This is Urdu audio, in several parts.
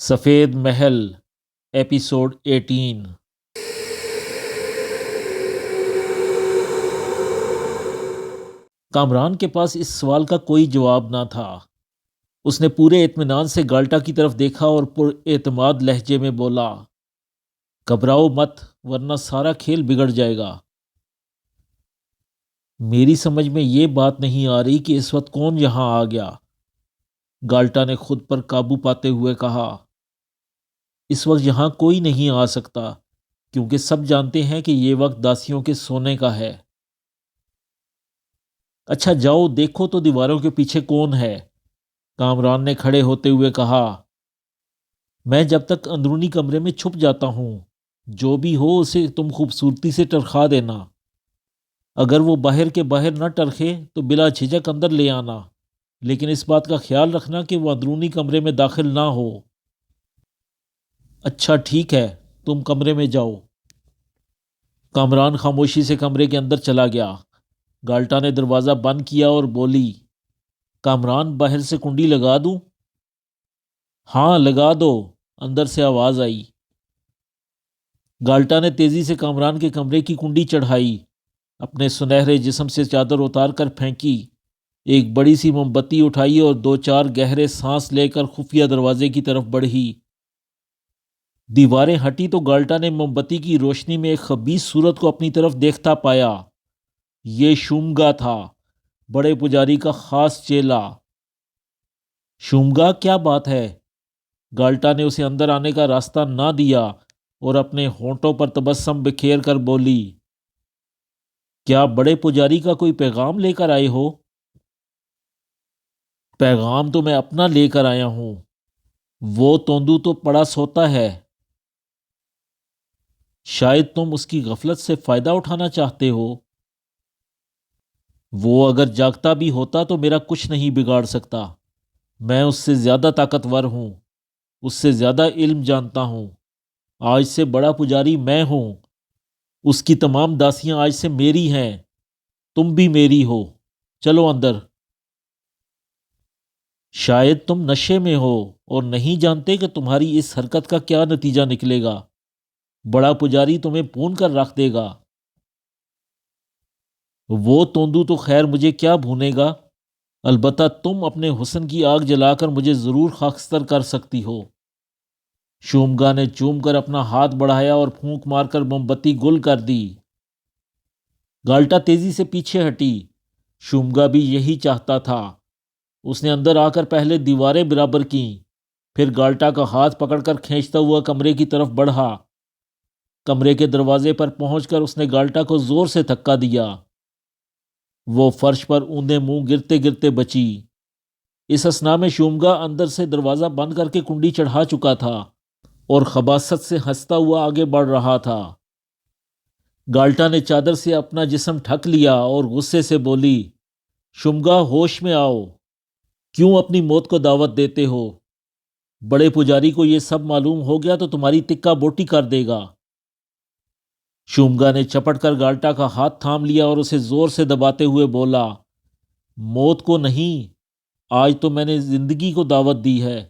سفید محل ایپیسوڈ 18۔ کامران کے پاس اس سوال کا کوئی جواب نہ تھا۔ اس نے پورے اطمینان سے گالٹا کی طرف دیکھا اور پر اعتماد لہجے میں بولا، گھبراؤ مت ورنہ سارا کھیل بگڑ جائے گا۔ میری سمجھ میں یہ بات نہیں آ رہی کہ اس وقت کون یہاں آ گیا، گالٹا نے خود پر قابو پاتے ہوئے کہا۔ اس وقت یہاں کوئی نہیں آ سکتا کیونکہ سب جانتے ہیں کہ یہ وقت داسیوں کے سونے کا ہے۔ اچھا جاؤ دیکھو تو دیواروں کے پیچھے کون ہے، کامران نے کھڑے ہوتے ہوئے کہا۔ میں جب تک اندرونی کمرے میں چھپ جاتا ہوں، جو بھی ہو اسے تم خوبصورتی سے ٹرخا دینا۔ اگر وہ باہر کے باہر نہ ٹرخے تو بلا جھجک اندر لے آنا، لیکن اس بات کا خیال رکھنا کہ وہ اندرونی کمرے میں داخل نہ ہو۔ اچھا ٹھیک ہے، تم کمرے میں جاؤ۔ کامران خاموشی سے کمرے کے اندر چلا گیا۔ گالٹا نے دروازہ بند کیا اور بولی، کامران باہر سے کنڈی لگا دوں؟ ہاں لگا دو، اندر سے آواز آئی۔ گالٹا نے تیزی سے کامران کے کمرے کی کنڈی چڑھائی، اپنے سنہرے جسم سے چادر اتار کر پھینکی، ایک بڑی سی موم بتی اٹھائی اور دو چار گہرے سانس لے کر خفیہ دروازے کی طرف بڑھی۔ دیواریں ہٹی تو گالٹا نے موم بتی کی روشنی میں ایک خبیث صورت کو اپنی طرف دیکھتا پایا۔ یہ شومگا تھا، بڑے پجاری کا خاص چیلا۔ شومگا کیا بات ہے؟ گالٹا نے اسے اندر آنے کا راستہ نہ دیا اور اپنے ہونٹوں پر تبسم بکھیر کر بولی، کیا بڑے پجاری کا کوئی پیغام لے کر آئے ہو؟ پیغام تو میں اپنا لے کر آیا ہوں، وہ توندو تو پڑا سوتا ہے۔ شاید تم اس کی غفلت سے فائدہ اٹھانا چاہتے ہو۔ وہ اگر جاگتا بھی ہوتا تو میرا کچھ نہیں بگاڑ سکتا، میں اس سے زیادہ طاقتور ہوں، اس سے زیادہ علم جانتا ہوں۔ آج سے بڑا پجاری میں ہوں، اس کی تمام داسیاں آج سے میری ہیں، تم بھی میری ہو، چلو اندر۔ شاید تم نشے میں ہو اور نہیں جانتے کہ تمہاری اس حرکت کا کیا نتیجہ نکلے گا، بڑا پجاری تمہیں پون کر رکھ دے گا۔ وہ توندو تو خیر مجھے کیا بھونے گا، البتہ تم اپنے حسن کی آگ جلا کر مجھے ضرور خاکستر کر سکتی ہو۔ شومگا نے چوم کر اپنا ہاتھ بڑھایا اور پھونک مار کر موم بتی گل کر دی۔ گالٹا تیزی سے پیچھے ہٹی، شومگا بھی یہی چاہتا تھا۔ اس نے اندر آ کر پہلے دیواریں برابر کیں، پھر گالٹا کا ہاتھ پکڑ کر کھینچتا ہوا کمرے کی طرف بڑھا۔ کمرے کے دروازے پر پہنچ کر اس نے گالٹا کو زور سے دھکا دیا۔ وہ فرش پر اوندے منہ گرتے گرتے بچی۔ اس اثنا میں شومگا اندر سے دروازہ بند کر کے کنڈی چڑھا چکا تھا اور خباثت سے ہنستا ہوا آگے بڑھ رہا تھا۔ گالٹا نے چادر سے اپنا جسم ڈھک لیا اور غصے سے بولی، شومگا ہوش میں آؤ، کیوں اپنی موت کو دعوت دیتے ہو؟ بڑے پجاری کو یہ سب معلوم ہو گیا تو تمہاری تکہ بوٹی کر دے گا۔ شومگا نے چپٹ کر گالٹا کا ہاتھ تھام لیا اور اسے زور سے دباتے ہوئے بولا، موت کو نہیں، آج تو میں نے زندگی کو دعوت دی ہے۔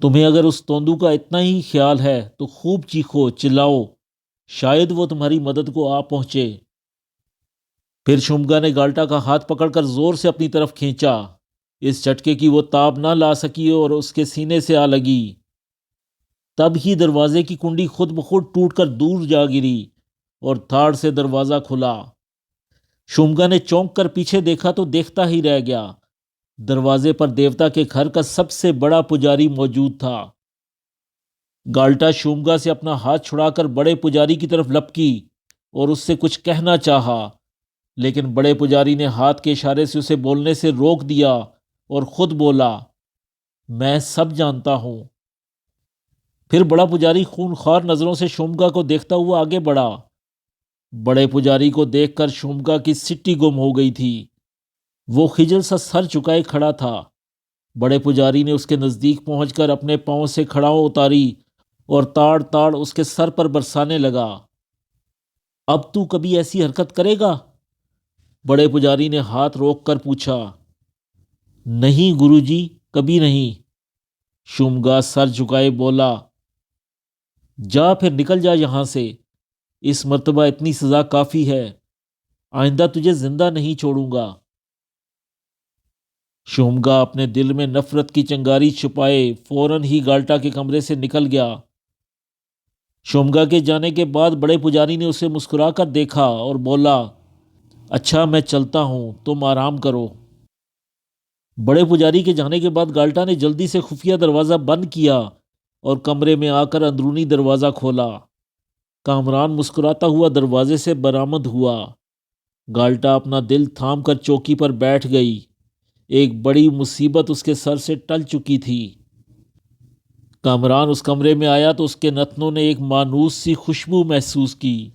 تمہیں اگر اس توندو کا اتنا ہی خیال ہے تو خوب چیخو چلاؤ، شاید وہ تمہاری مدد کو آ پہنچے۔ پھر شومگا نے گالٹا کا ہاتھ پکڑ کر زور سے اپنی طرف کھینچا۔ اس جھٹکے کی وہ تاب نہ لا سکی اور اس کے سینے سے آ لگی۔ تب ہی دروازے کی کنڈی خود بخود ٹوٹ کر دور جا گری اور دھاڑ سے دروازہ کھلا۔ شومگا نے چونک کر پیچھے دیکھا تو دیکھتا ہی رہ گیا، دروازے پر دیوتا کے گھر کا سب سے بڑا پجاری موجود تھا۔ گالٹا شومگا سے اپنا ہاتھ چھڑا کر بڑے پجاری کی طرف لپکی اور اس سے کچھ کہنا چاہا، لیکن بڑے پجاری نے ہاتھ کے اشارے سے اسے بولنے سے روک دیا اور خود بولا، میں سب جانتا ہوں۔ پھر بڑا پجاری خونخوار نظروں سے شومگا کو دیکھتا ہوا آگے بڑھا۔ بڑے پجاری کو دیکھ کر شومگا کی سٹی گم ہو گئی تھی۔ وہ خجل سا سر چکائے کھڑا تھا۔ بڑے پجاری نے اس کے نزدیک پہنچ کر اپنے پاؤں سے کھڑاؤں اتاری اور تاڑ تاڑ اس کے سر پر برسانے لگا۔ اب تو کبھی ایسی حرکت کرے گا؟ بڑے پجاری نے ہاتھ روک کر پوچھا۔ نہیں گرو جی، کبھی نہیں۔ شومگا سر جھکائے بولا، جا پھر نکل جا یہاں سے، اس مرتبہ اتنی سزا کافی ہے، آئندہ تجھے زندہ نہیں چھوڑوں گا۔ شومگا اپنے دل میں نفرت کی چنگاری چھپائے فوراً ہی گالٹا کے کمرے سے نکل گیا۔ شومگا کے جانے کے بعد بڑے پجاری نے اسے مسکرا کر دیکھا اور بولا، اچھا میں چلتا ہوں، تم آرام کرو۔ بڑے پجاری کے جانے کے بعد گالٹا نے جلدی سے خفیہ دروازہ بند کیا اور کمرے میں آ کر اندرونی دروازہ کھولا۔ کامران مسکراتا ہوا دروازے سے برآمد ہوا۔ گالٹا اپنا دل تھام کر چوکی پر بیٹھ گئی۔ ایک بڑی مصیبت اس کے سر سے ٹل چکی تھی۔ کامران اس کمرے میں آیا تو اس کے نتنوں نے ایک مانوس سی خوشبو محسوس کی،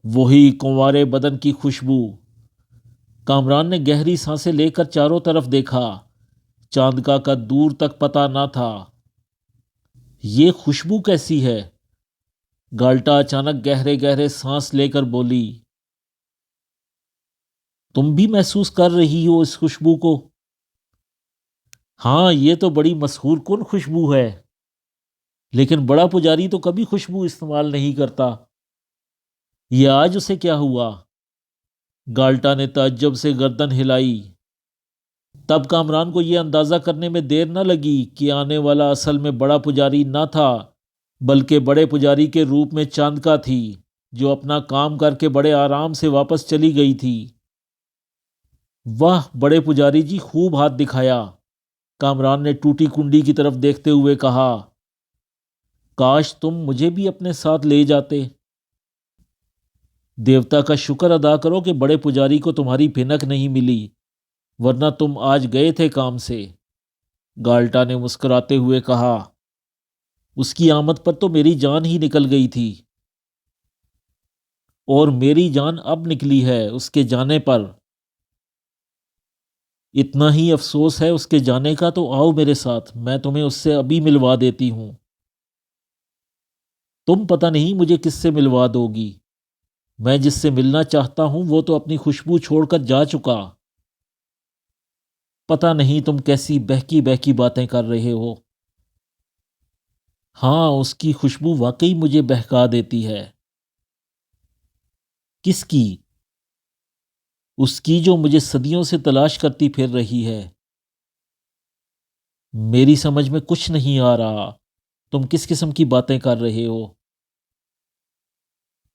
وہی کنوارے بدن کی خوشبو۔ کامران نے گہری سانسیں لے کر چاروں طرف دیکھا، چاند کا دور تک پتہ نہ تھا۔ یہ خوشبو کیسی ہے؟ گالٹا اچانک گہرے گہرے سانس لے کر بولی، تم بھی محسوس کر رہی ہو اس خوشبو کو؟ ہاں، یہ تو بڑی مسحور کن خوشبو ہے، لیکن بڑا پجاری تو کبھی خوشبو استعمال نہیں کرتا، یہ آج اسے کیا ہوا؟ گالٹا نے تعجب سے گردن ہلائی۔ تب کامران کو یہ اندازہ کرنے میں دیر نہ لگی کہ آنے والا اصل میں بڑا پجاری نہ تھا، بلکہ بڑے پجاری کے روپ میں چاندکا تھی، جو اپنا کام کر کے بڑے آرام سے واپس چلی گئی تھی۔ واہ بڑے پجاری جی، خوب ہاتھ دکھایا، کامران نے ٹوٹی کنڈی کی طرف دیکھتے ہوئے کہا، کاش تم مجھے بھی اپنے ساتھ لے جاتے۔ دیوتا کا شکر ادا کرو کہ بڑے پجاری کو تمہاری بھنک نہیں ملی، ورنہ تم آج گئے تھے کام سے، گالٹا نے مسکراتے ہوئے کہا۔ اس کی آمد پر تو میری جان ہی نکل گئی تھی، اور میری جان اب نکلی ہے اس کے جانے پر۔ اتنا ہی افسوس ہے اس کے جانے کا، تو آؤ میرے ساتھ، میں تمہیں اس سے ابھی ملوا دیتی ہوں۔ تم پتہ نہیں مجھے کس سے ملوا دو گی، میں جس سے ملنا چاہتا ہوں وہ تو اپنی خوشبو چھوڑ کر جا چکا۔ پتہ نہیں تم کیسی بہکی بہکی باتیں کر رہے ہو۔ ہاں، اس کی خوشبو واقعی مجھے بہکا دیتی ہے۔ کس کی؟ اس کی جو مجھے صدیوں سے تلاش کرتی پھر رہی ہے۔ میری سمجھ میں کچھ نہیں آ رہا، تم کس قسم کی باتیں کر رہے ہو؟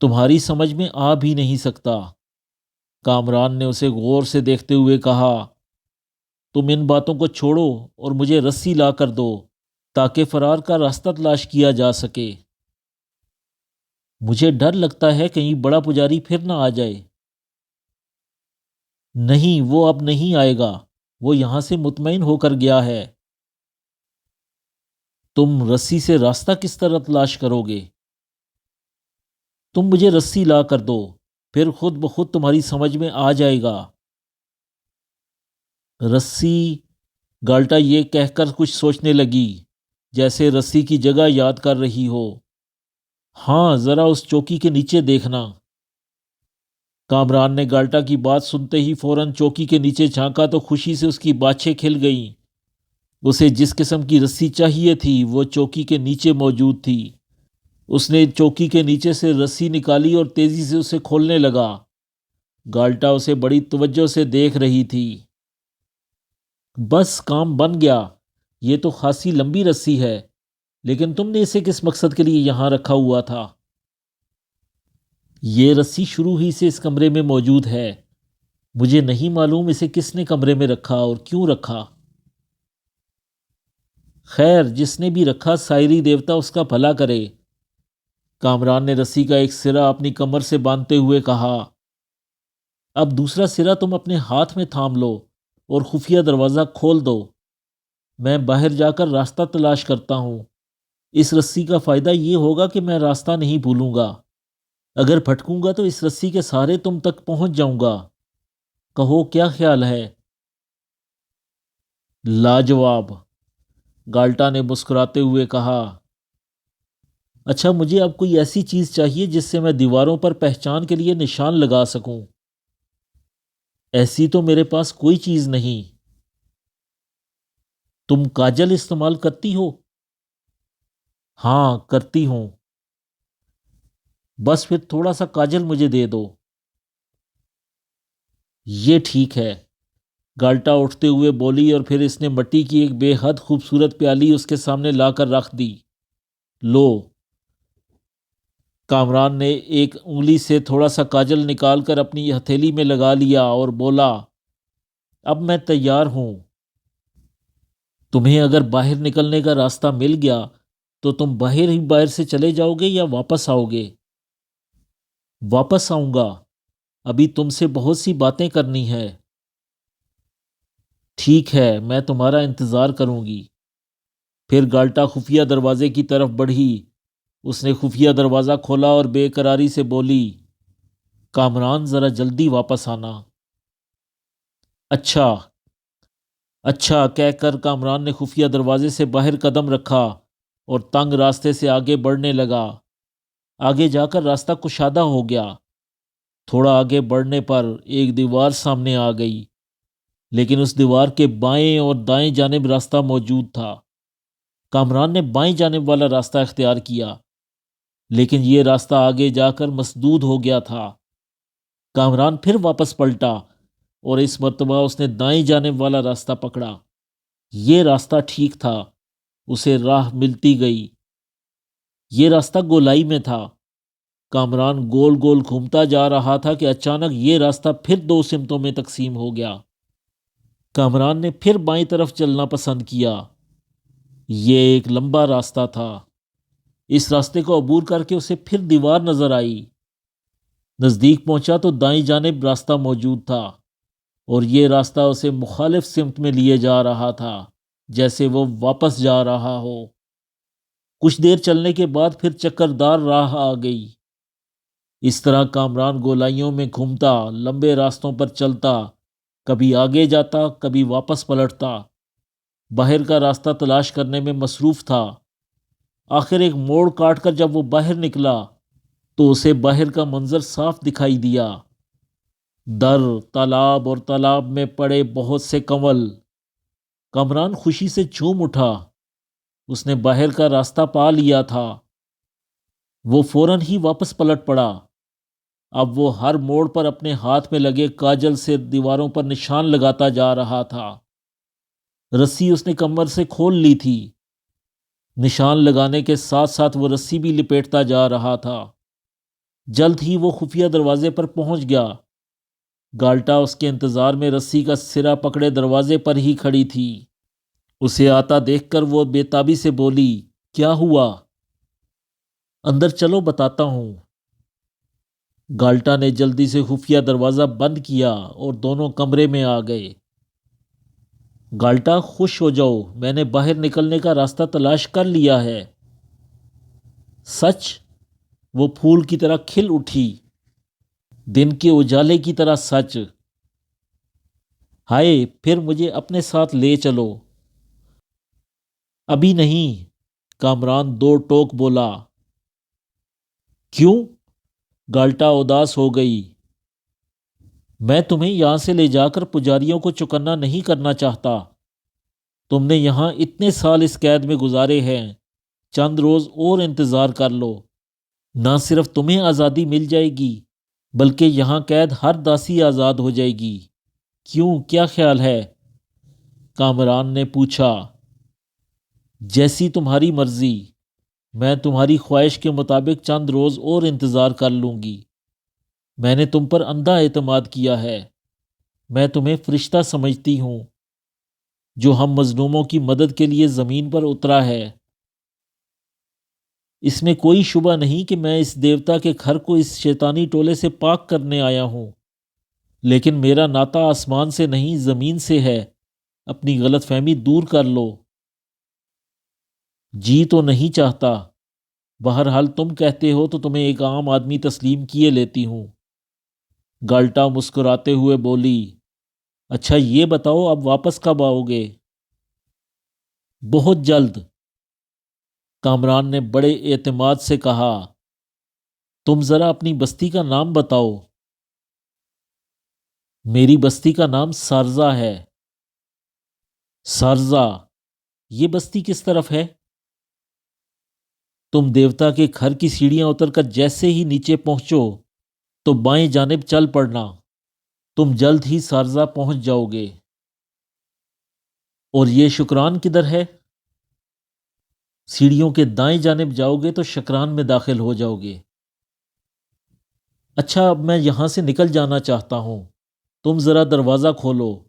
تمہاری سمجھ میں آ بھی نہیں سکتا، کامران نے اسے غور سے دیکھتے ہوئے کہا۔ تم ان باتوں کو چھوڑو اور مجھے رسی لا کر دو تاکہ فرار کا راستہ تلاش کیا جا سکے۔ مجھے ڈر لگتا ہے کہیں بڑا پجاری پھر نہ آ جائے۔ نہیں، وہ اب نہیں آئے گا، وہ یہاں سے مطمئن ہو کر گیا ہے۔ تم رسی سے راستہ کس طرح تلاش کرو گے؟ تم مجھے رسی لا کر دو، پھر خود بخود تمہاری سمجھ میں آ جائے گا۔ رسی؟ گالٹا یہ کہہ کر کچھ سوچنے لگی، جیسے رسی کی جگہ یاد کر رہی ہو۔ ہاں، ذرا اس چوکی کے نیچے دیکھنا۔ کامران نے گالٹا کی بات سنتے ہی فوراً چوکی کے نیچے جھانکا تو خوشی سے اس کی باچھیں کھل گئیں۔ اسے جس قسم کی رسی چاہیے تھی وہ چوکی کے نیچے موجود تھی۔ اس نے چوکی کے نیچے سے رسی نکالی اور تیزی سے اسے کھولنے لگا۔ گالٹا اسے بڑی توجہ سے دیکھ رہی تھی۔ بس کام بن گیا، یہ تو خاصی لمبی رسی ہے، لیکن تم نے اسے کس مقصد کے لیے یہاں رکھا ہوا تھا؟ یہ رسی شروع ہی سے اس کمرے میں موجود ہے، مجھے نہیں معلوم اسے کس نے کمرے میں رکھا اور کیوں رکھا۔ خیر، جس نے بھی رکھا سائری دیوتا اس کا بھلا کرے، کامران نے رسی کا ایک سرا اپنی کمر سے باندھتے ہوئے کہا۔ اب دوسرا سرا تم اپنے ہاتھ میں تھام لو اور خفیہ دروازہ کھول دو، میں باہر جا کر راستہ تلاش کرتا ہوں۔ اس رسی کا فائدہ یہ ہوگا کہ میں راستہ نہیں بھولوں گا، اگر بھٹکوں گا تو اس رسی کے سہارے تم تک پہنچ جاؤں گا۔ کہو کیا خیال ہے؟ لاجواب، گالٹا نے مسکراتے ہوئے کہا۔ اچھا، مجھے اب کوئی ایسی چیز چاہیے جس سے میں دیواروں پر پہچان کے لیے نشان لگا سکوں۔ ایسی تو میرے پاس کوئی چیز نہیں۔ تم کاجل استعمال کرتی ہو؟ ہاں کرتی ہوں۔ بس پھر تھوڑا سا کاجل مجھے دے دو۔ یہ ٹھیک ہے، گالٹا اٹھتے ہوئے بولی، اور پھر اس نے مٹی کی ایک بے حد خوبصورت پیالی اس کے سامنے لا کر رکھ دی۔ لو۔ کامران نے ایک انگلی سے تھوڑا سا کاجل نکال کر اپنی ہتھیلی میں لگا لیا اور بولا، اب میں تیار ہوں۔ تمہیں اگر باہر نکلنے کا راستہ مل گیا تو تم باہر سے چلے جاؤ گے یا واپس آؤ گے؟ واپس آؤں گا، ابھی تم سے بہت سی باتیں کرنی ہے۔ ٹھیک ہے، میں تمہارا انتظار کروں گی۔ پھر گالٹا خفیہ دروازے کی طرف بڑھی۔ اس نے خفیہ دروازہ کھولا اور بے قراری سے بولی، کامران ذرا جلدی واپس آنا۔ اچھا اچھا کہہ کر کامران نے خفیہ دروازے سے باہر قدم رکھا اور تنگ راستے سے آگے بڑھنے لگا۔ آگے جا کر راستہ کشادہ ہو گیا۔ تھوڑا آگے بڑھنے پر ایک دیوار سامنے آ گئی، لیکن اس دیوار کے بائیں اور دائیں جانب راستہ موجود تھا۔ کامران نے بائیں جانب والا راستہ اختیار کیا، لیکن یہ راستہ آگے جا کر مسدود ہو گیا تھا۔ کامران پھر واپس پلٹا اور اس مرتبہ اس نے دائیں جانب والا راستہ پکڑا۔ یہ راستہ ٹھیک تھا، اسے راہ ملتی گئی۔ یہ راستہ گولائی میں تھا۔ کامران گول گول گھومتا جا رہا تھا کہ اچانک یہ راستہ پھر دو سمتوں میں تقسیم ہو گیا۔ کامران نے پھر بائیں طرف چلنا پسند کیا۔ یہ ایک لمبا راستہ تھا۔ اس راستے کو عبور کر کے اسے پھر دیوار نظر آئی۔ نزدیک پہنچا تو دائیں جانب راستہ موجود تھا اور یہ راستہ اسے مخالف سمت میں لیے جا رہا تھا، جیسے وہ واپس جا رہا ہو۔ کچھ دیر چلنے کے بعد پھر چکردار راہ آ گئی۔ اس طرح کامران گولائیوں میں گھومتا، لمبے راستوں پر چلتا، کبھی آگے جاتا، کبھی واپس پلٹتا، باہر کا راستہ تلاش کرنے میں مصروف تھا۔ آخر ایک موڑ کاٹ کر جب وہ باہر نکلا تو اسے باہر کا منظر صاف دکھائی دیا۔ در، تالاب اور تالاب میں پڑے بہت سے کنول۔ کامران خوشی سے جھوم اٹھا۔ اس نے باہر کا راستہ پا لیا تھا۔ وہ فوراً ہی واپس پلٹ پڑا۔ اب وہ ہر موڑ پر اپنے ہاتھ میں لگے کاجل سے دیواروں پر نشان لگاتا جا رہا تھا۔ رسی اس نے کمر سے کھول لی تھی۔ نشان لگانے کے ساتھ ساتھ وہ رسی بھی لپیٹتا جا رہا تھا۔ جلد ہی وہ خفیہ دروازے پر پہنچ گیا۔ گالٹا اس کے انتظار میں رسی کا سرا پکڑے دروازے پر ہی کھڑی تھی۔ اسے آتا دیکھ کر وہ بے تابی سے بولی، کیا ہوا؟ اندر چلو بتاتا ہوں۔ گالٹا نے جلدی سے خفیہ دروازہ بند کیا اور دونوں کمرے میں آ گئے۔ گالٹا خوش ہو جاؤ، میں نے باہر نکلنے کا راستہ تلاش کر لیا ہے۔ سچ؟ وہ پھول کی طرح کھل اٹھی۔ دن کے اجالے کی طرح سچ۔ ہائے، پھر مجھے اپنے ساتھ لے چلو۔ ابھی نہیں، کامران دو ٹوک بولا۔ کیوں؟ گالٹا اداس ہو گئی۔ میں تمہیں یہاں سے لے جا کر پجاریوں کو چکنا نہیں کرنا چاہتا۔ تم نے یہاں اتنے سال اس قید میں گزارے ہیں، چند روز اور انتظار کر لو۔ نہ صرف تمہیں آزادی مل جائے گی بلکہ یہاں قید ہر داسی آزاد ہو جائے گی۔ کیوں، کیا خیال ہے؟ کامران نے پوچھا۔ جیسی تمہاری مرضی، میں تمہاری خواہش کے مطابق چند روز اور انتظار کر لوں گی۔ میں نے تم پر اندھا اعتماد کیا ہے۔ میں تمہیں فرشتہ سمجھتی ہوں جو ہم مظلوموں کی مدد کے لیے زمین پر اترا ہے۔ اس میں کوئی شبہ نہیں کہ میں اس دیوتا کے گھر کو اس شیطانی ٹولے سے پاک کرنے آیا ہوں، لیکن میرا ناطہ آسمان سے نہیں زمین سے ہے۔ اپنی غلط فہمی دور کر لو۔ جی تو نہیں چاہتا، بہرحال تم کہتے ہو تو تمہیں ایک عام آدمی تسلیم کیے لیتی ہوں۔ گالٹا مسکراتے ہوئے بولی، اچھا یہ بتاؤ اب واپس کب آؤ گے؟ بہت جلد، کامران نے بڑے اعتماد سے کہا۔ تم ذرا اپنی بستی کا نام بتاؤ۔ میری بستی کا نام سارزہ ہے۔ سارزہ، یہ بستی کس طرف ہے؟ تم دیوتا کے گھر کی سیڑھیاں اتر کر جیسے ہی نیچے پہنچو تو بائیں جانب چل پڑنا، تم جلد ہی سارزہ پہنچ جاؤ گے۔ اور یہ شکران کدھر ہے؟ سیڑھیوں کے دائیں جانب جاؤ گے تو شکران میں داخل ہو جاؤ گے۔ اچھا، اب میں یہاں سے نکل جانا چاہتا ہوں، تم ذرا دروازہ کھولو۔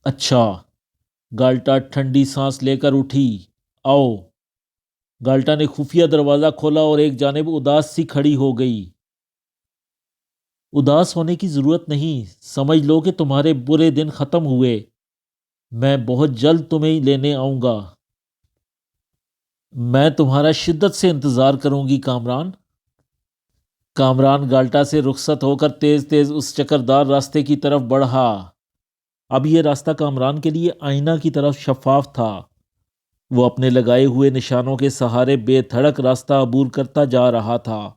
اچھا۔ گالٹا ٹھنڈی سانس لے کر اٹھی۔ آؤ۔ گالٹا نے خفیہ دروازہ کھولا اور ایک جانب اداس سی کھڑی ہو گئی۔ اداس ہونے کی ضرورت نہیں، سمجھ لو کہ تمہارے برے دن ختم ہوئے، میں بہت جلد تمہیں لینے آؤں گا۔ میں تمہارا شدت سے انتظار کروں گی کامران۔ کامران گالٹا سے رخصت ہو کر تیز تیز اس چکردار راستے کی طرف بڑھا۔ اب یہ راستہ کامران کے لیے آئینہ کی طرف شفاف تھا۔ وہ اپنے لگائے ہوئے نشانوں کے سہارے بے دھڑک راستہ عبور کرتا جا رہا تھا۔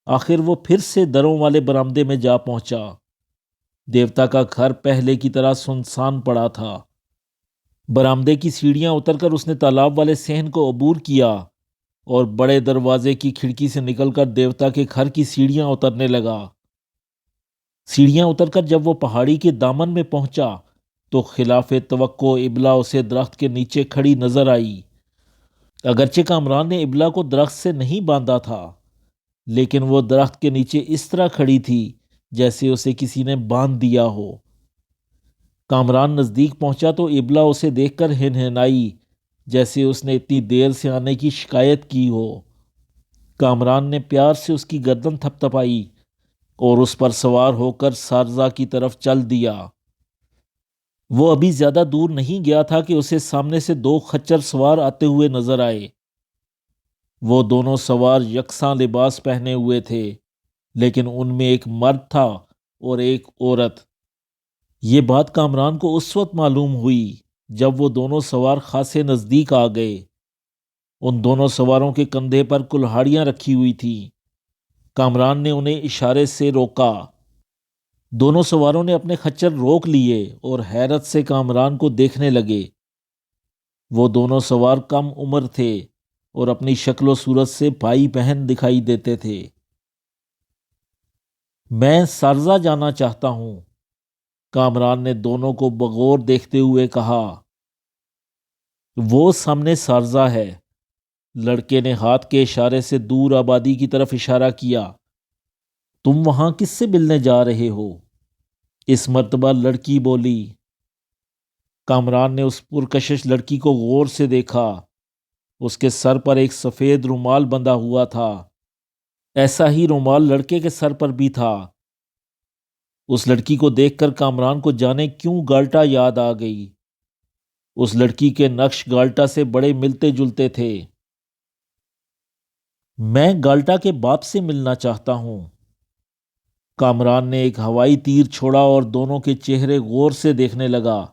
آخر وہ پھر سے دروں والے برآمدے میں جا پہنچا۔ دیوتا کا گھر پہلے کی طرح سنسان پڑا تھا۔ برآمدے کی سیڑھیاں اتر کر اس نے تالاب والے صحن کو عبور کیا اور بڑے دروازے کی کھڑکی سے نکل کر دیوتا کے گھر کی سیڑھیاں اترنے لگا۔ سیڑھیاں اتر کر جب وہ پہاڑی کے دامن میں پہنچا تو خلاف توقع ابلا اسے درخت کے نیچے کھڑی نظر آئی۔ اگرچہ کامران نے ابلا کو درخت سے نہیں باندھا تھا، لیکن وہ درخت کے نیچے اس طرح کھڑی تھی جیسے اسے کسی نے باندھ دیا ہو۔ کامران نزدیک پہنچا تو ابلا اسے دیکھ کر ہنہنائی جیسے اس نے اتنی دیر سے آنے کی شکایت کی ہو۔ کامران نے پیار سے اس کی گردن تھپ تھپائی اور اس پر سوار ہو کر سارزہ کی طرف چل دیا۔ وہ ابھی زیادہ دور نہیں گیا تھا کہ اسے سامنے سے دو خچر سوار آتے ہوئے نظر آئے۔ وہ دونوں سوار یکساں لباس پہنے ہوئے تھے، لیکن ان میں ایک مرد تھا اور ایک عورت۔ یہ بات کامران کو اس وقت معلوم ہوئی جب وہ دونوں سوار خاصے نزدیک آ گئے۔ ان دونوں سواروں کے کندھے پر کلہاڑیاں رکھی ہوئی تھیں۔ کامران نے انہیں اشارے سے روکا۔ دونوں سواروں نے اپنے خچر روک لیے اور حیرت سے کامران کو دیکھنے لگے۔ وہ دونوں سوار کم عمر تھے اور اپنی شکل و صورت سے بھائی بہن دکھائی دیتے تھے۔ میں سارزہ جانا چاہتا ہوں، کامران نے دونوں کو بغور دیکھتے ہوئے کہا۔ وہ سامنے سارزہ ہے، لڑکے نے ہاتھ کے اشارے سے دور آبادی کی طرف اشارہ کیا۔ تم وہاں کس سے ملنے جا رہے ہو؟ اس مرتبہ لڑکی بولی۔ کامران نے اس پرکشش لڑکی کو غور سے دیکھا۔ اس کے سر پر ایک سفید رومال بندھا ہوا تھا۔ ایسا ہی رومال لڑکے کے سر پر بھی تھا۔ اس لڑکی کو دیکھ کر کامران کو جانے کیوں گالٹا یاد آ گئی۔ اس لڑکی کے نقش گالٹا سے بڑے ملتے جلتے تھے۔ میں گالٹا کے باپ سے ملنا چاہتا ہوں۔ کامران نے ایک ہوائی تیر چھوڑا اور دونوں کے چہرے غور سے دیکھنے لگا۔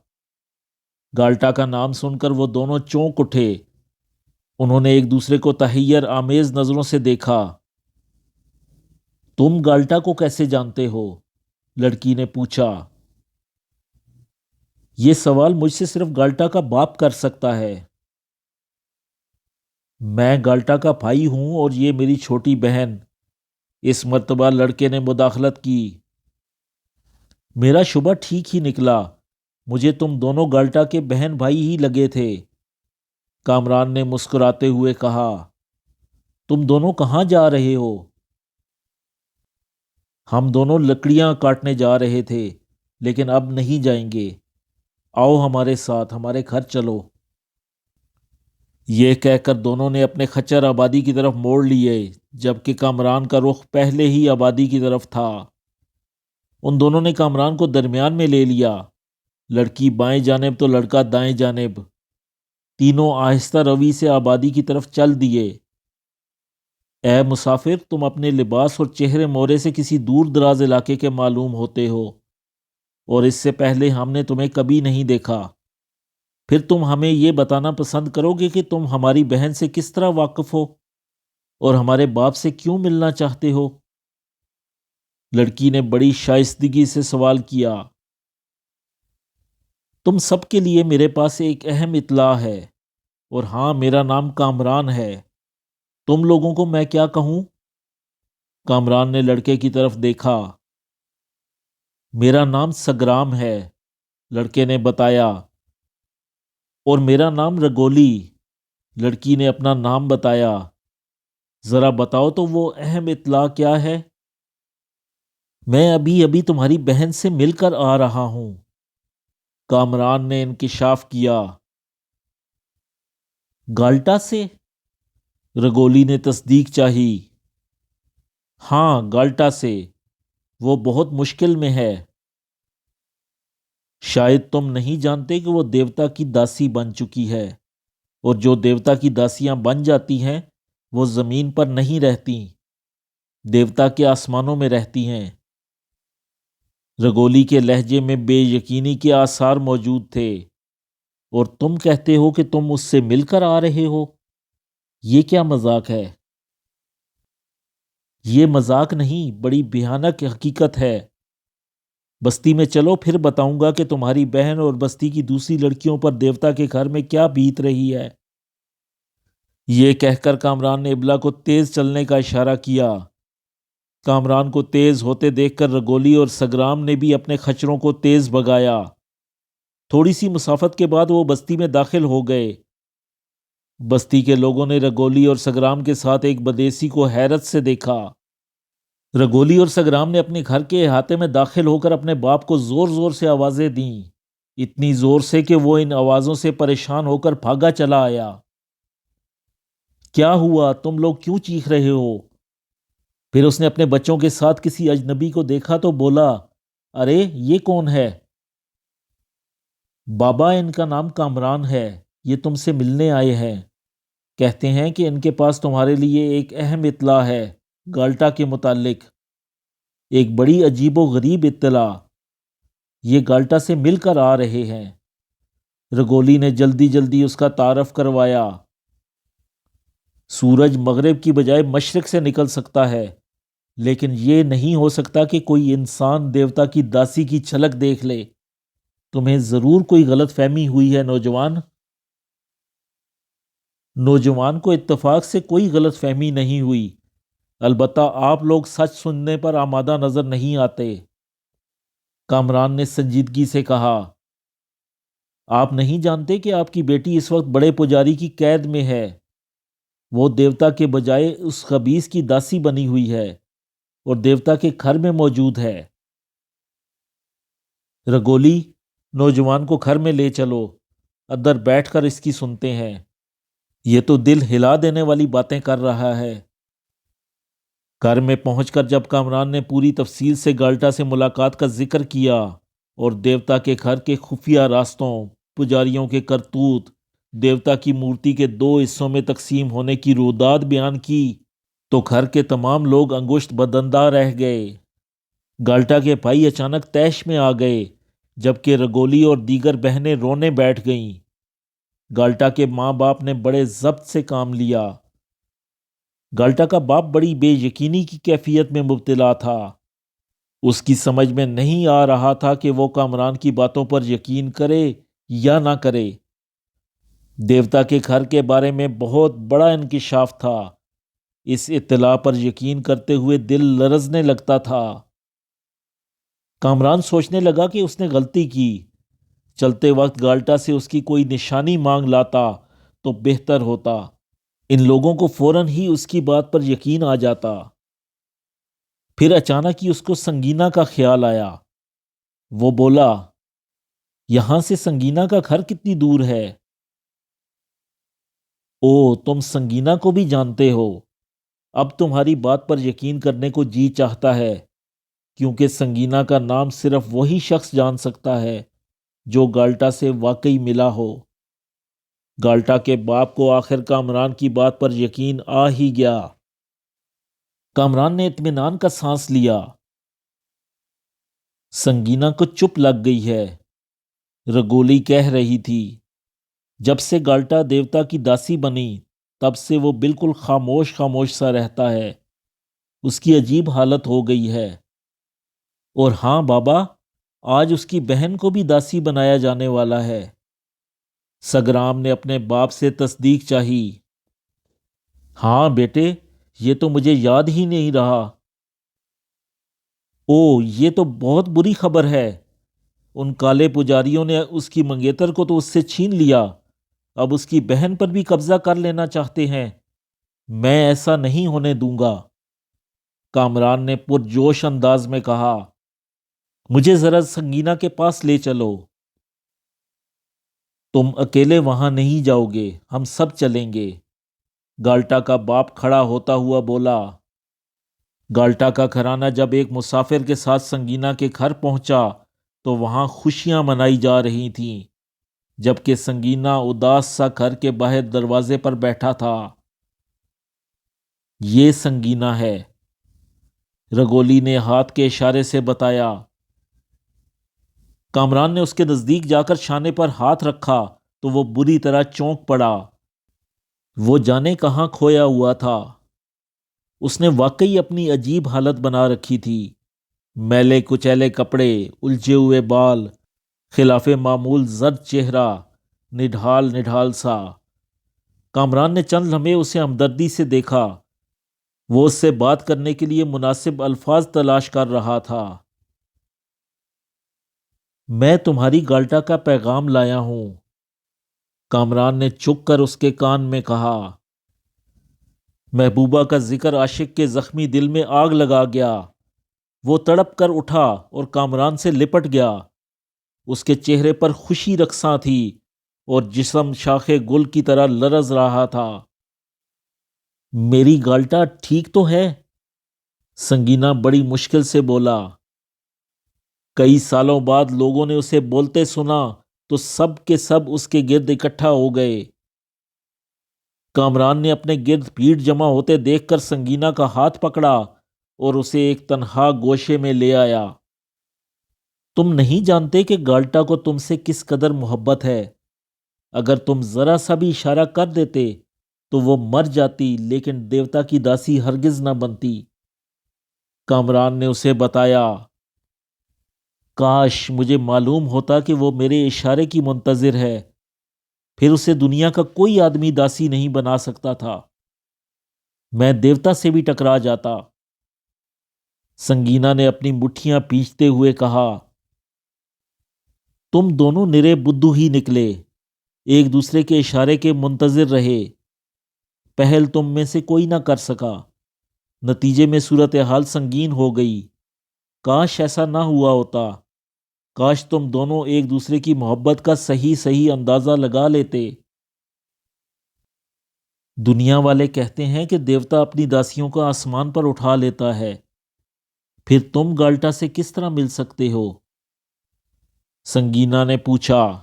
گالٹا کا نام سن کر وہ دونوں چونک اٹھے۔ انہوں نے ایک دوسرے کو تحیر آمیز نظروں سے دیکھا۔ تم گالٹا کو کیسے جانتے ہو؟ لڑکی نے پوچھا۔ یہ سوال مجھ سے صرف گالٹا کا باپ کر سکتا ہے۔ میں گالٹا کا بھائی ہوں اور یہ میری چھوٹی بہن۔ اس مرتبہ لڑکے نے مداخلت کی۔ میرا شبہ ٹھیک ہی نکلا، مجھے تم دونوں گالٹا کے بہن بھائی ہی لگے تھے، کامران نے مسکراتے ہوئے کہا۔ تم دونوں کہاں جا رہے ہو؟ ہم دونوں لکڑیاں کاٹنے جا رہے تھے، لیکن اب نہیں جائیں گے۔ آؤ ہمارے ساتھ، ہمارے گھر چلو۔ یہ کہہ کر دونوں نے اپنے خچر آبادی کی طرف موڑ لیے، جبکہ کامران کا رخ پہلے ہی آبادی کی طرف تھا۔ ان دونوں نے کامران کو درمیان میں لے لیا، لڑکی بائیں جانب تو لڑکا دائیں جانب۔ تینوں آہستہ روی سے آبادی کی طرف چل دیے۔ اے مسافر، تم اپنے لباس اور چہرے مورے سے کسی دور دراز علاقے کے معلوم ہوتے ہو، اور اس سے پہلے ہم نے تمہیں کبھی نہیں دیکھا۔ پھر تم ہمیں یہ بتانا پسند کرو گے کہ تم ہماری بہن سے کس طرح واقف ہو اور ہمارے باپ سے کیوں ملنا چاہتے ہو؟ لڑکی نے بڑی شائستگی سے سوال کیا۔ تم سب کے لیے میرے پاس ایک اہم اطلاع ہے، اور ہاں، میرا نام کامران ہے۔ تم لوگوں کو میں کیا کہوں؟ کامران نے لڑکے کی طرف دیکھا۔ میرا نام سگرام ہے، لڑکے نے بتایا۔ اور میرا نام رگولی، لڑکی نے اپنا نام بتایا۔ ذرا بتاؤ تو وہ اہم اطلاع کیا ہے؟ میں ابھی ابھی تمہاری بہن سے مل کر آ رہا ہوں، کامران نے انکشاف کیا۔ گالٹا سے؟ رگولی نے تصدیق چاہی۔ ہاں، گالٹا سے، وہ بہت مشکل میں ہے۔ شاید تم نہیں جانتے کہ وہ دیوتا کی داسی بن چکی ہے، اور جو دیوتا کی داسیاں بن جاتی ہیں وہ زمین پر نہیں رہتی، دیوتا کے آسمانوں میں رہتی ہیں۔ رگولی کے لہجے میں بے یقینی کے آثار موجود تھے۔ اور تم کہتے ہو کہ تم اس سے مل کر آ رہے ہو؟ یہ کیا مذاق ہے؟ یہ مذاق نہیں، بڑی بھیانک حقیقت ہے۔ بستی میں چلو، پھر بتاؤں گا کہ تمہاری بہن اور بستی کی دوسری لڑکیوں پر دیوتا کے گھر میں کیا بیت رہی ہے۔ یہ کہہ کر کامران نے ابلا کو تیز چلنے کا اشارہ کیا۔ کامران کو تیز ہوتے دیکھ کر رگولی اور سگرام نے بھی اپنے خچروں کو تیز بگایا۔ تھوڑی سی مسافت کے بعد وہ بستی میں داخل ہو گئے۔ بستی کے لوگوں نے رگولی اور سگرام کے ساتھ ایک بدیسی کو حیرت سے دیکھا۔ رگولی اور سگرام نے اپنے گھر کے احاطے میں داخل ہو کر اپنے باپ کو زور زور سے آوازیں دیں، اتنی زور سے کہ وہ ان آوازوں سے پریشان ہو کر بھاگا چلا آیا۔ کیا ہوا؟ تم لوگ کیوں چیخ رہے ہو؟ پھر اس نے اپنے بچوں کے ساتھ کسی اجنبی کو دیکھا تو بولا، ارے یہ کون ہے؟ بابا، ان کا نام کامران ہے، یہ تم سے ملنے آئے ہیں۔ کہتے ہیں کہ ان کے پاس تمہارے لیے ایک اہم اطلاع ہے، گالٹا کے متعلق، ایک بڑی عجیب و غریب اطلاع۔ یہ گالٹا سے مل کر آ رہے ہیں۔ رگولی نے جلدی جلدی اس کا تعارف کروایا۔ سورج مغرب کی بجائے مشرق سے نکل سکتا ہے، لیکن یہ نہیں ہو سکتا کہ کوئی انسان دیوتا کی داسی کی جھلک دیکھ لے۔ تمہیں ضرور کوئی غلط فہمی ہوئی ہے نوجوان۔ نوجوان کو اتفاق سے کوئی غلط فہمی نہیں ہوئی، البتہ آپ لوگ سچ سننے پر آمادہ نظر نہیں آتے، کامران نے سنجیدگی سے کہا۔ آپ نہیں جانتے کہ آپ کی بیٹی اس وقت بڑے پجاری کی قید میں ہے؟ وہ دیوتا کے بجائے اس خبیث کی داسی بنی ہوئی ہے، اور دیوتا کے گھر میں موجود ہے۔ رگولی، نوجوان کو گھر میں لے چلو، اندر بیٹھ کر اس کی سنتے ہیں۔ یہ تو دل ہلا دینے والی باتیں کر رہا ہے۔ گھر میں پہنچ کر جب کامران نے پوری تفصیل سے گالٹا سے ملاقات کا ذکر کیا اور دیوتا کے گھر کے خفیہ راستوں، پجاریوں کے کرتوت، دیوتا کی مورتی کے 2 حصوں میں تقسیم ہونے کی روداد بیان کی، تو گھر کے تمام لوگ انگشت بدندہ رہ گئے۔ گالٹا کے بھائی اچانک طیش میں آ گئے، جبکہ رگولی اور دیگر بہنیں رونے بیٹھ گئیں۔ گالٹا کے ماں باپ نے بڑے ضبط سے کام لیا۔ گالٹا کا باپ بڑی بے یقینی کی کیفیت میں مبتلا تھا۔ اس کی سمجھ میں نہیں آ رہا تھا کہ وہ کامران کی باتوں پر یقین کرے یا نہ کرے۔ دیوتا کے گھر کے بارے میں بہت بڑا انکشاف تھا۔ اس اطلاع پر یقین کرتے ہوئے دل لرزنے لگتا تھا۔ کامران سوچنے لگا کہ اس نے غلطی کی۔ چلتے وقت گالٹا سے اس کی کوئی نشانی مانگ لاتا تو بہتر ہوتا۔ ان لوگوں کو فوراً ہی اس کی بات پر یقین آ جاتا۔ پھر اچانک ہی اس کو سنگینا کا خیال آیا۔ وہ بولا، یہاں سے سنگینا کا گھر کتنی دور ہے؟ او، تم سنگینا کو بھی جانتے ہو؟ اب تمہاری بات پر یقین کرنے کو جی چاہتا ہے، کیونکہ سنگینا کا نام صرف وہی شخص جان سکتا ہے جو گالٹا سے واقعی ملا ہو۔ گالٹا کے باپ کو آخر کامران کی بات پر یقین آ ہی گیا۔ کامران نے اطمینان کا سانس لیا۔ سنگینا کو چپ لگ گئی ہے، رگولی کہہ رہی تھی۔ جب سے گالٹا دیوتا کی داسی بنی، تب سے وہ بالکل خاموش خاموش سا رہتا ہے۔ اس کی عجیب حالت ہو گئی ہے۔ اور ہاں بابا، آج اس کی بہن کو بھی داسی بنایا جانے والا ہے۔ سگرام نے اپنے باپ سے تصدیق چاہی۔ ہاں بیٹے، یہ تو مجھے یاد ہی نہیں رہا۔ او، یہ تو بہت بری خبر ہے۔ ان کالے پجاریوں نے اس کی منگیتر کو تو اس سے چھین لیا، اب اس کی بہن پر بھی قبضہ کر لینا چاہتے ہیں۔ میں ایسا نہیں ہونے دوں گا۔ کامران نے پرجوش انداز میں کہا، مجھے ذرا سنگینا کے پاس لے چلو۔ تم اکیلے وہاں نہیں جاؤ گے، ہم سب چلیں گے۔ گالٹا کا باپ کھڑا ہوتا ہوا بولا۔ گالٹا کا گھرانہ جب ایک مسافر کے ساتھ سنگینا کے گھر پہنچا تو وہاں خوشیاں منائی جا رہی تھیں، جبکہ سنگینا اداس سا گھر کے باہر دروازے پر بیٹھا تھا۔ یہ سنگینا ہے، رگولی نے ہاتھ کے اشارے سے بتایا۔ کامران نے اس کے نزدیک جا کر شانے پر ہاتھ رکھا تو وہ بری طرح چونک پڑا۔ وہ جانے کہاں کھویا ہوا تھا۔ اس نے واقعی اپنی عجیب حالت بنا رکھی تھی۔ میلے کچیلے کپڑے، الجھے ہوئے بال، خلاف معمول زرد چہرہ، نڈھال نڈھال سا۔ کامران نے چند لمحے اسے ہمدردی سے دیکھا۔ وہ اس سے بات کرنے کے لیے مناسب الفاظ تلاش کر رہا تھا۔ میں تمہاری گالٹا کا پیغام لایا ہوں، کامران نے چک کر اس کے کان میں کہا۔ محبوبہ کا ذکر عاشق کے زخمی دل میں آگ لگا گیا۔ وہ تڑپ کر اٹھا اور کامران سے لپٹ گیا۔ اس کے چہرے پر خوشی رقصاں تھی اور جسم شاخ گل کی طرح لرز رہا تھا۔ میری گالٹا ٹھیک تو ہے؟ سنگینا بڑی مشکل سے بولا۔ کئی سالوں بعد لوگوں نے اسے بولتے سنا تو سب کے سب اس کے گرد اکٹھا ہو گئے۔ کامران نے اپنے گرد بھیڑ جمع ہوتے دیکھ کر سنگینا کا ہاتھ پکڑا اور اسے ایک تنہا گوشے میں لے آیا۔ تم نہیں جانتے کہ گالٹا کو تم سے کس قدر محبت ہے۔ اگر تم ذرا سا بھی اشارہ کر دیتے تو وہ مر جاتی، لیکن دیوتا کی داسی ہرگز نہ بنتی۔ کامران نے اسے بتایا۔ کاش مجھے معلوم ہوتا کہ وہ میرے اشارے کی منتظر ہے، پھر اسے دنیا کا کوئی آدمی داسی نہیں بنا سکتا تھا۔ میں دیوتا سے بھی ٹکرا جاتا۔ سنگینا نے اپنی مٹھیاں پیچھتے ہوئے کہا، تم دونوں نرے بدھو ہی نکلے، ایک دوسرے کے اشارے کے منتظر رہے۔ پہل تم میں سے کوئی نہ کر سکا، نتیجے میں صورتحال سنگین ہو گئی۔ کاش ایسا نہ ہوا ہوتا، کاش تم دونوں ایک دوسرے کی محبت کا صحیح اندازہ لگا لیتے۔ دنیا والے کہتے ہیں کہ دیوتا اپنی داسیوں کو آسمان پر اٹھا لیتا ہے، پھر تم گالٹا سے کس طرح مل سکتے ہو؟ سنگینا نے پوچھا۔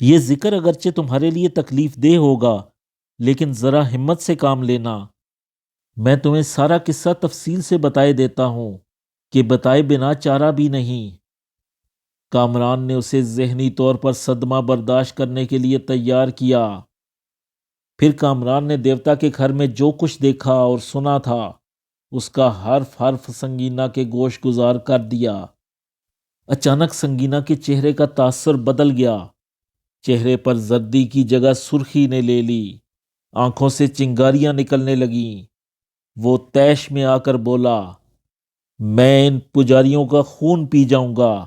یہ ذکر اگرچہ تمہارے لیے تکلیف دہ ہوگا، لیکن ذرا ہمت سے کام لینا۔ میں تمہیں سارا قصہ تفصیل سے بتائے دیتا ہوں کہ بتائے بنا چارہ بھی نہیں۔ کامران نے اسے ذہنی طور پر صدمہ برداشت کرنے کے لیے تیار کیا۔ پھر کامران نے دیوتا کے گھر میں جو کچھ دیکھا اور سنا تھا اس کا حرف حرف سنگینا کے گوش گزار کر دیا۔ اچانک سنگینا کے چہرے کا تاثر بدل گیا۔ چہرے پر زردی کی جگہ سرخی نے لے لی، آنکھوں سے چنگاریاں نکلنے لگیں۔ وہ طیش میں آ کر بولا، میں ان پجاریوں کا خون پی جاؤں گا۔